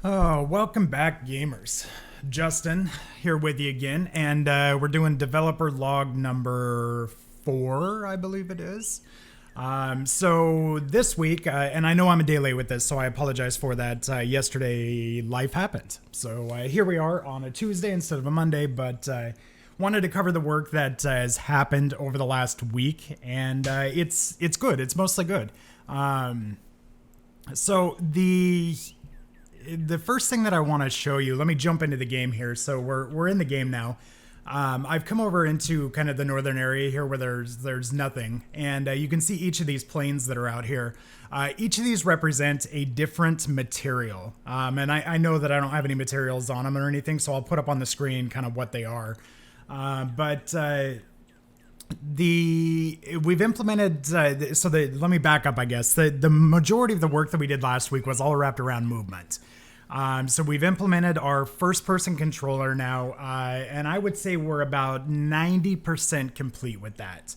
Oh, welcome back, gamers. Justin here with you again, and we're doing developer log number 4, I believe it is. So this week, and I know I'm a day late with this, so I apologize for that. Yesterday, life happened. So here we are on a Tuesday instead of a Monday, but wanted to cover the work that has happened over the last week, and it's good. It's mostly good. So the first thing that I want to show you, let me jump into the game here. So we're in the game now. I've come over into kind of the northern area here where there's nothing, and you can see each of these planes that are out here. Each of these represent a different material, and I know that I don't have any materials on them or anything, so I'll put up on the screen kind of what they are. We've implemented let me back up. I guess the majority of the work that we did last week was all wrapped around movement. So we've implemented our first-person controller now, and I would say we're about 90% complete with that.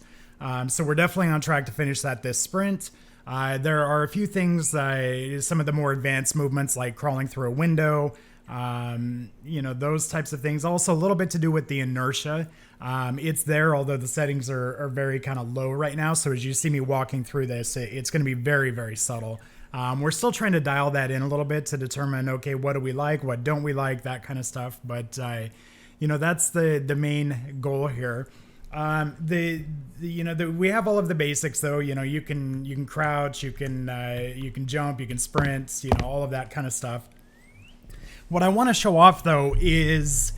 So we're definitely on track to finish that this sprint. There are a few things, some of the more advanced movements like crawling through a window, those types of things. Also a little bit to do with the inertia. It's there, although the settings are very kind of low right now. So as you see me walking through this, it's going to be very, very subtle. We're still trying to dial that in a little bit to determine, okay, what do we like? What don't we like? That kind of stuff. But, that's the main goal here. We have all of the basics though. You can crouch, you can jump, you can sprint, all of that kind of stuff. What I want to show off though is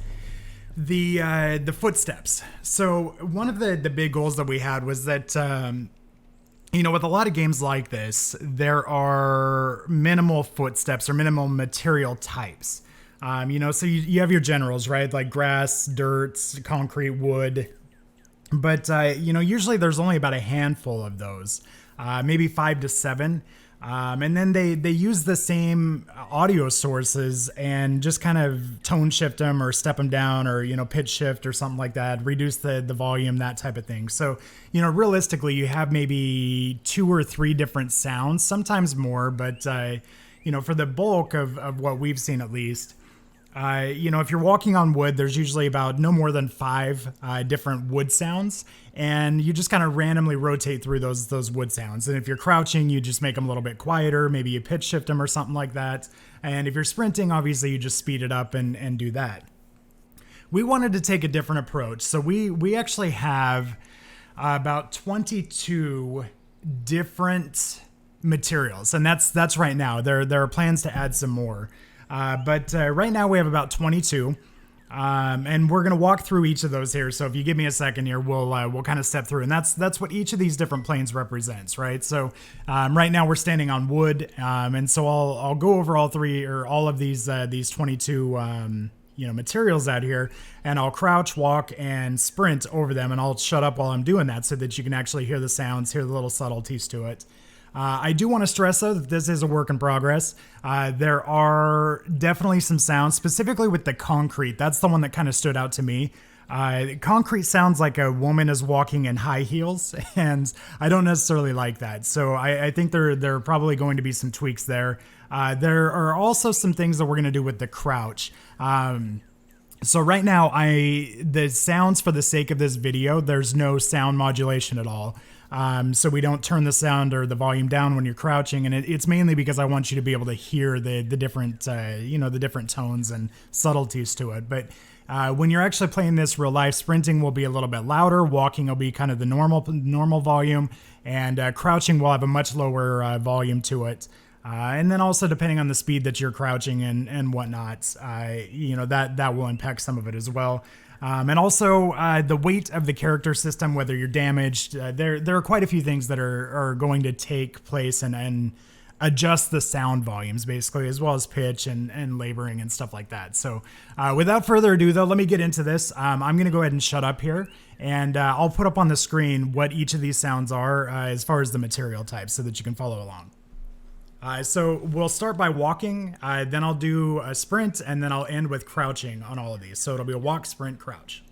the footsteps. So one of the big goals that we had was that, with a lot of games like this, there are minimal footsteps or minimal material types. So you have your generals, right? Like grass, dirt, concrete, wood. But, usually there's only about a handful of those, maybe 5 to 7. And then they use the same audio sources and just kind of tone shift them or step them down or, pitch shift or something like that, reduce the volume, that type of thing. So, realistically, you have maybe 2 or 3 different sounds, sometimes more, but, for the bulk of what we've seen at least, if you're walking on wood, there's usually about no more than 5 different wood sounds, and you just kind of randomly rotate through those wood sounds. And if you're crouching, you just make them a little bit quieter. Maybe you pitch shift them or something like that. And if you're sprinting, obviously you just speed it up and do that. We wanted to take a different approach. So we actually have about 22 different materials, and that's right now. There are plans to add some more. But right now we have about 22, and we're going to walk through each of those here. So if you give me a second here, we'll kind of step through, and that's what each of these different planes represents, right? So right now we're standing on wood, and so I'll go over all of these 22 materials out here, and I'll crouch, walk, and sprint over them, and I'll shut up while I'm doing that so that you can actually hear the sounds, hear the little subtleties to it. I do want to stress, though, that this is a work in progress. There are definitely some sounds, specifically with the concrete. That's the one that kind of stood out to me. Concrete sounds like a woman is walking in high heels, and I don't necessarily like that. So I think there are probably going to be some tweaks there. There are also some things that we're going to do with the crouch. So right now, the sounds, for the sake of this video, there's no sound modulation at all. So we don't turn the sound or the volume down when you're crouching, and it's mainly because I want you to be able to hear the different the different tones and subtleties to it. But when you're actually playing this real life, sprinting will be a little bit louder, walking will be kind of the normal volume, and crouching will have a much lower volume to it. And then also, depending on the speed that you're crouching and whatnot, that will impact some of it as well. And also the weight of the character system, whether you're damaged, there are quite a few things that are going to take place and adjust the sound volumes, basically, as well as pitch and laboring and stuff like that. So without further ado, though, let me get into this. I'm going to go ahead and shut up here, and I'll put up on the screen what each of these sounds are as far as the material types so that you can follow along. So we'll start by walking, then I'll do a sprint, and then I'll end with crouching on all of these. So it'll be a walk, sprint, crouch.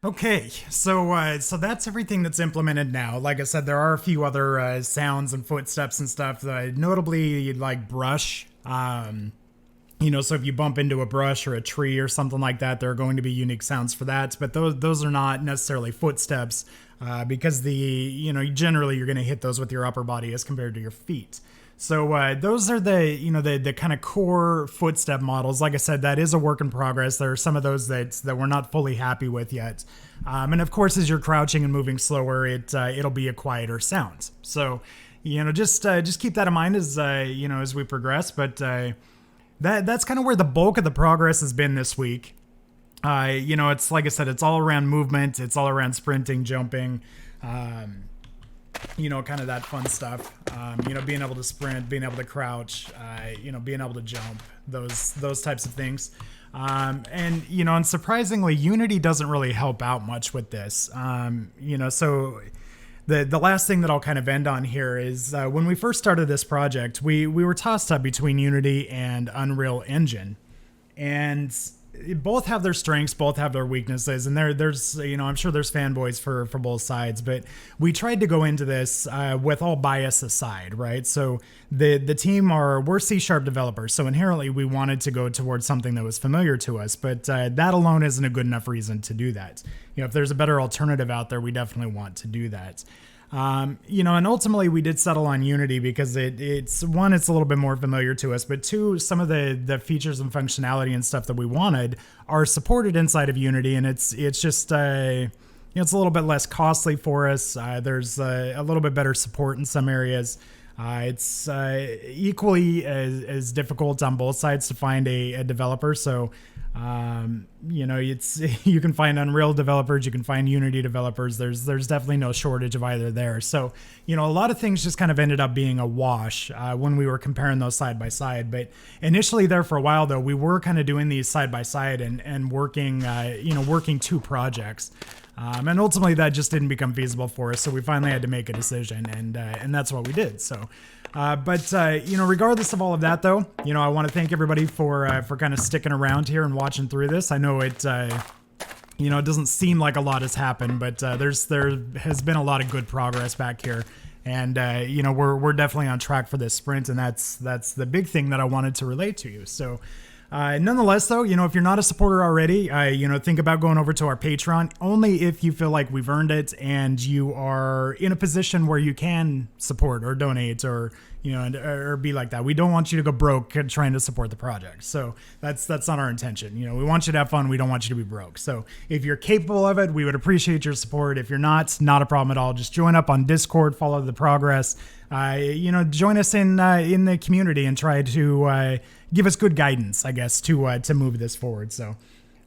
Okay, so that's everything that's implemented now. Like I said, there are a few other sounds and footsteps and stuff. Notably, like brush. So if you bump into a brush or a tree or something like that, there are going to be unique sounds for that. But those are not necessarily footsteps because generally you're going to hit those with your upper body as compared to your feet. So those are the kind of core footstep models. Like I said, that is a work in progress. There are some of those that we're not fully happy with yet. And of course, as you're crouching and moving slower, it'll be a quieter sound. So, just keep that in mind as we progress. But that's kind of where the bulk of the progress has been this week. It's like I said, it's all around movement. It's all around sprinting, jumping, kind of that fun stuff. Being able to sprint, being able to crouch, being able to jump, those types of things. And surprisingly, Unity doesn't really help out much with this. So the last thing that I'll kind of end on here is when we first started this project, we were tossed up between Unity and Unreal Engine. And both have their strengths, both have their weaknesses, and there's I'm sure there's fanboys for both sides, but we tried to go into this with all bias aside, right? So the team we're C# developers, so inherently we wanted to go towards something that was familiar to us, but that alone isn't a good enough reason to do that. If there's a better alternative out there, we definitely want to do that. And ultimately we did settle on Unity because it's a little bit more familiar to us, but two, some of the features and functionality and stuff that we wanted are supported inside of Unity, and it's just it's a little bit less costly for us. There's a little bit better support in some areas. It's equally as difficult on both sides to find a developer. So, you can find Unreal developers, you can find Unity developers. There's definitely no shortage of either there. So, a lot of things just kind of ended up being a wash when we were comparing those side by side. But initially there for a while, though, we were kind of doing these side by side and working, working two projects. And ultimately that just didn't become feasible for us. So we finally had to make a decision, and that's what we did. So, regardless of all of that, though, I want to thank everybody for kind of sticking around here and watching through this. I know it doesn't seem like a lot has happened, but there has been a lot of good progress back here. And, we're definitely on track for this sprint, and that's the big thing that I wanted to relate to you. So, nonetheless, though, if you're not a supporter already, think about going over to our Patreon, only if you feel like we've earned it and you are in a position where you can support or donate or be like that. We don't want you to go broke trying to support the project. So that's not our intention. We want you to have fun. We don't want you to be broke. So if you're capable of it, we would appreciate your support. If you're not a problem at all. Just join up on Discord, follow the progress, join us in the community and try to give us good guidance, I guess, to move this forward. So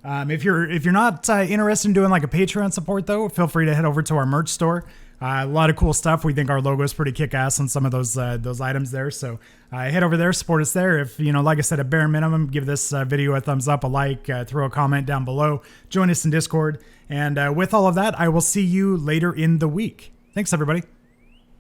if you're not interested in doing like a Patreon support, though, feel free to head over to our merch store. A lot of cool stuff. We think our logo is pretty kick-ass on some of those items there. So head over there, support us there. If, like I said, at bare minimum, give this video a thumbs up, a like, throw a comment down below. Join us in Discord. And with all of that, I will see you later in the week. Thanks, everybody.